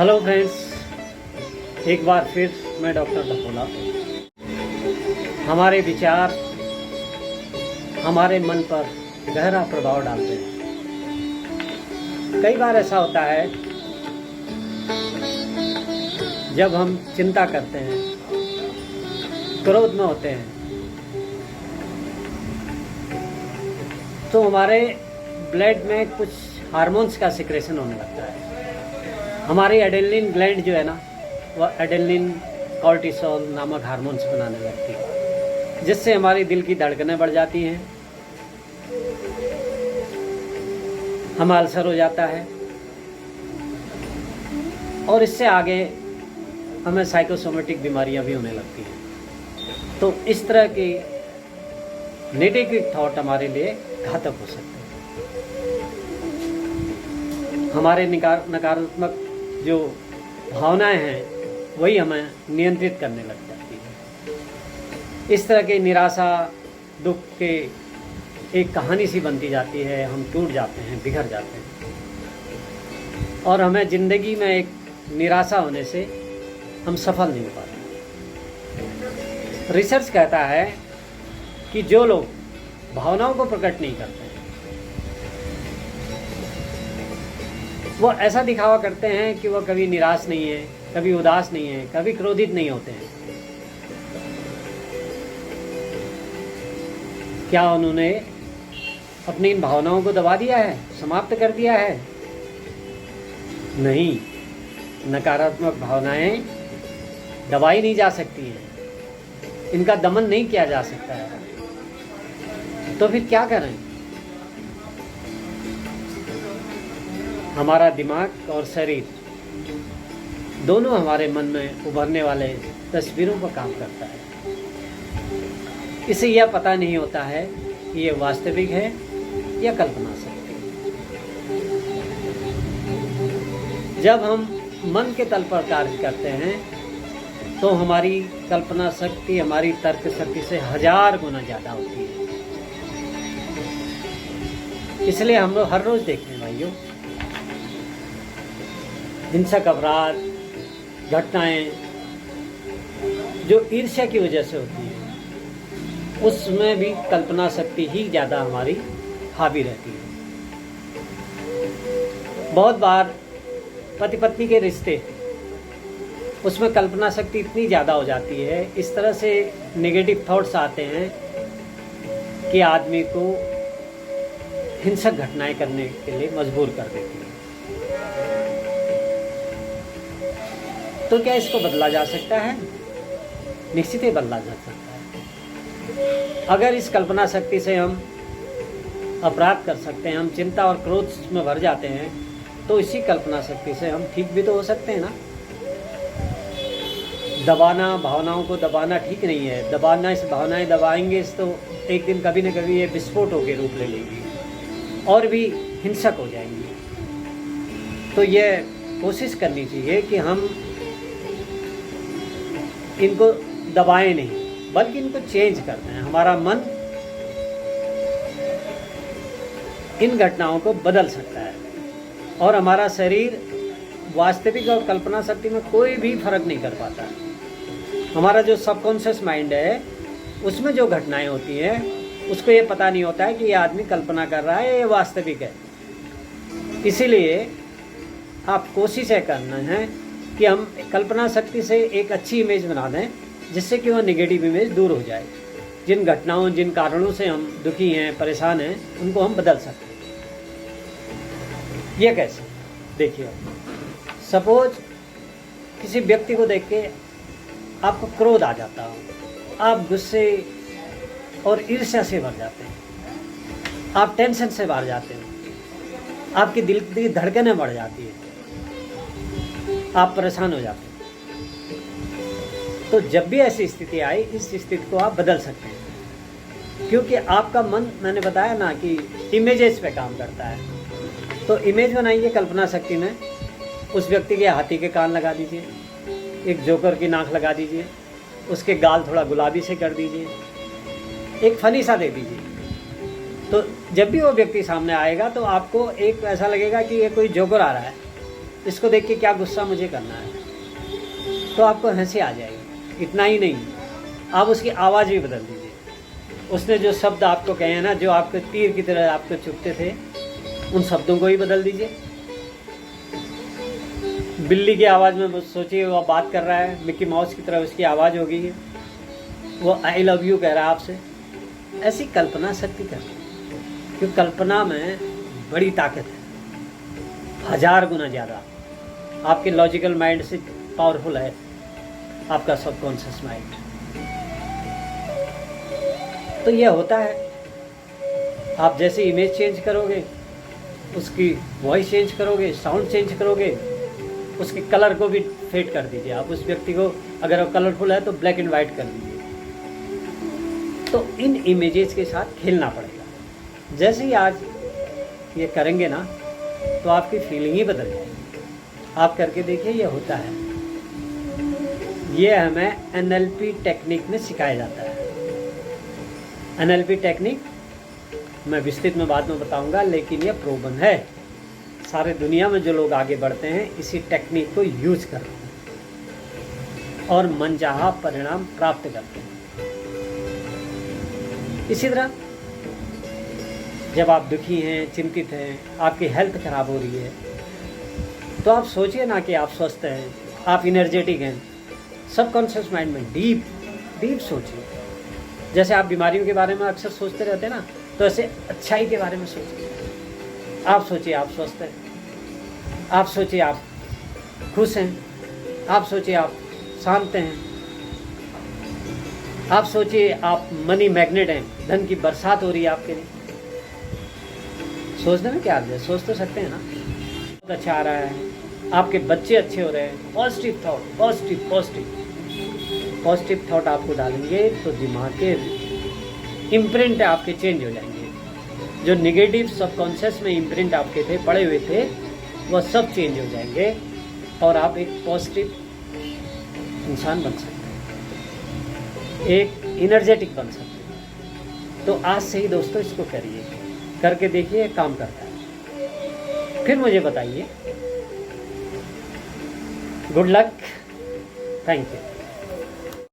Hello friends, एक बार फिर मैं डॉक्टर डपोला। हमारे विचार हमारे मन पर गहरा प्रभाव डालते हैं। कई बार ऐसा होता है जब हम चिंता करते हैं, क्रोध में होते हैं, तो हमारे ब्लड में कुछ हार्मोन्स का सिक्रेशन होने लगता है। हमारी एड्रेनलिन ग्लैंड जो है ना, वह एड्रेनलिन कॉर्टिसोल नामक हार्मोन्स बनाने लगती है, जिससे हमारी दिल की धड़कनें बढ़ जाती हैं, हमें अल्सर हो जाता है और इससे आगे हमें साइकोसोमेटिक बीमारियां भी होने लगती हैं। तो इस तरह की नेगेटिव थॉट हमारे लिए घातक हो सकते हैं। हमारे नकारात्मक जो भावनाएं हैं वही हमें नियंत्रित करने लग जाती है। इस तरह के निराशा दुख के एक कहानी सी बनती जाती है। हम टूट जाते हैं, बिखर जाते हैं और हमें ज़िंदगी में एक निराशा होने से हम सफल नहीं हो पाते। रिसर्च कहता है कि जो लोग भावनाओं को प्रकट नहीं करते हैं, वो ऐसा दिखावा करते हैं कि वह कभी निराश नहीं है, कभी उदास नहीं है, कभी क्रोधित नहीं होते हैं। क्या उन्होंने अपनी इन भावनाओं को दबा दिया है, समाप्त कर दिया है? नहीं, नकारात्मक भावनाएं दबाई नहीं जा सकती हैं, इनका दमन नहीं किया जा सकता है। तो फिर क्या करें? हमारा दिमाग और शरीर दोनों हमारे मन में उभरने वाले तस्वीरों पर काम करता है। इसे यह पता नहीं होता है कि ये वास्तविक है या कल्पना शक्ति। जब हम मन के तल पर कार्य करते हैं तो हमारी कल्पना शक्ति हमारी तर्क शक्ति से 1000 गुना ज़्यादा होती है। इसलिए हम लोग हर रोज़ देखते हैं भाइयों, हिंसक अपराध घटनाएं जो ईर्ष्या की वजह से होती है, उसमें भी कल्पना शक्ति ही ज़्यादा हमारी हावी रहती है। बहुत बार पति पत्नी के रिश्ते, उसमें कल्पना शक्ति इतनी ज़्यादा हो जाती है, इस तरह से नेगेटिव थॉट्स आते हैं कि आदमी को हिंसक घटनाएं करने के लिए मजबूर कर देती है। तो क्या इसको बदला जा सकता है? निश्चित ही बदला जा सकता है। अगर इस कल्पना शक्ति से हम अपराध कर सकते हैं, हम चिंता और क्रोध में भर जाते हैं, तो इसी कल्पना शक्ति से हम ठीक भी तो हो सकते हैं ना। दबाना, भावनाओं को दबाना ठीक नहीं है। दबाना, इस भावनाएं दबाएंगे तो एक दिन कभी न कभी ये विस्फोटों के रूप ले लेंगी और भी हिंसक हो जाएंगी। तो ये कोशिश करनी चाहिए कि हम इनको दबाएं नहीं, बल्कि इनको चेंज करते हैं। हमारा मन इन घटनाओं को बदल सकता है और हमारा शरीर वास्तविक और कल्पना शक्ति में कोई भी फर्क नहीं कर पाता। हमारा जो सबकॉन्शियस माइंड है, उसमें जो घटनाएं होती हैं, उसको ये पता नहीं होता है कि ये आदमी कल्पना कर रहा है, ये वास्तविक है। इसीलिए आप कोशिश करना है कि हम कल्पना शक्ति से एक अच्छी इमेज बना दें, जिससे कि वह नेगेटिव इमेज दूर हो जाए। जिन घटनाओं, जिन कारणों से हम दुखी हैं, परेशान हैं, उनको हम बदल सकते हैं। ये कैसे? देखिए, सपोज किसी व्यक्ति को देख के आपको क्रोध आ जाता हो, आप गुस्से और ईर्ष्या से भर जाते हैं, आप टेंशन से भर जाते हो, आपकी दिल की धड़कनें बढ़ जाती है, आप परेशान हो जाते हैं। तो जब भी ऐसी स्थिति आए, इस स्थिति को आप बदल सकते हैं, क्योंकि आपका मन, मैंने बताया ना कि इमेजेस पे काम करता है। तो इमेज बनाइए कल्पना शक्ति में, उस व्यक्ति के हाथी के कान लगा दीजिए, एक जोकर की नाक लगा दीजिए, उसके गाल थोड़ा गुलाबी से कर दीजिए, एक फनी सा दे दीजिए। तो जब भी वो व्यक्ति सामने आएगा तो आपको एक ऐसा लगेगा कि ये कोई जोकर आ रहा है, इसको देख के क्या गुस्सा मुझे करना है, तो आपको हंसी आ जाएगी। इतना ही नहीं, आप उसकी आवाज़ भी बदल दीजिए। उसने जो शब्द आपको कहे हैं ना, जो आपके तीर की तरह आपको चुभते थे, उन शब्दों को ही बदल दीजिए। बिल्ली की आवाज़ में सोचिए वो बात कर रहा है, मिक्की माउस की तरह उसकी आवाज़ हो गई है, वो आई लव यू कह रहा है आपसे। ऐसी कल्पना शक्ति कर, क्योंकि कल्पना में बड़ी ताकत है, 1000 गुना ज़्यादा आपके लॉजिकल माइंड से पावरफुल है आपका सबकॉन्शियस माइंड। तो यह होता है, आप जैसे इमेज चेंज करोगे, उसकी वॉइस चेंज करोगे, साउंड चेंज करोगे, उसके कलर को भी फेड कर दीजिए। आप उस व्यक्ति को, अगर वो कलरफुल है तो ब्लैक एंड वाइट कर दीजिए। तो इन इमेजेस के साथ खेलना पड़ेगा। जैसे ही आज ये करेंगे ना, तो आपकी फीलिंग ही बदल जाएगी। आप करके देखिए, ये होता है। ये हमें NLP टेक्निक में सिखाया जाता है। NLP टेक्निक मैं विस्तृत में बाद में बताऊंगा, लेकिन ये प्रूवन है। सारे दुनिया में जो लोग आगे बढ़ते हैं इसी टेक्निक को यूज करते हैं और मनचाहा परिणाम प्राप्त करते हैं। इसी तरह जब आप दुखी हैं, चिंतित हैं, आपकी हेल्थ खराब हो रही है, तो आप सोचिए ना कि आप स्वस्थ हैं, आप इनर्जेटिक हैं। सबकॉन्शियस माइंड में डीप सोचिए। जैसे आप बीमारियों के बारे में अक्सर सोचते रहते हैं ना, तो ऐसे अच्छाई के बारे में सोचिए। आप सोचिए आप स्वस्थ हैं, आप सोचिए आप खुश हैं, आप सोचिए आप शांत हैं, आप सोचिए आप मनी मैग्नेट हैं, धन की बरसात हो रही है आपके लिए। सोचने में क्या अर्थ है, सोच तो सकते हैं ना। बहुत अच्छा आ रहा है, आपके बच्चे अच्छे हो रहे हैं। पॉजिटिव थॉट, पॉजिटिव थॉट आपको डालेंगे तो दिमाग के इम्प्रिंट आपके चेंज हो जाएंगे। जो नेगेटिव सबकॉन्शियस में इम्प्रिंट आपके थे, पड़े हुए थे, वह सब चेंज हो जाएंगे और आप एक पॉजिटिव इंसान बन सकते हैं, एक इनर्जेटिक बन सकते हैं। तो आज से ही दोस्तों इसको करिए, करके देखिए काम करता है। फिर मुझे बताइए। Good luck, thank you.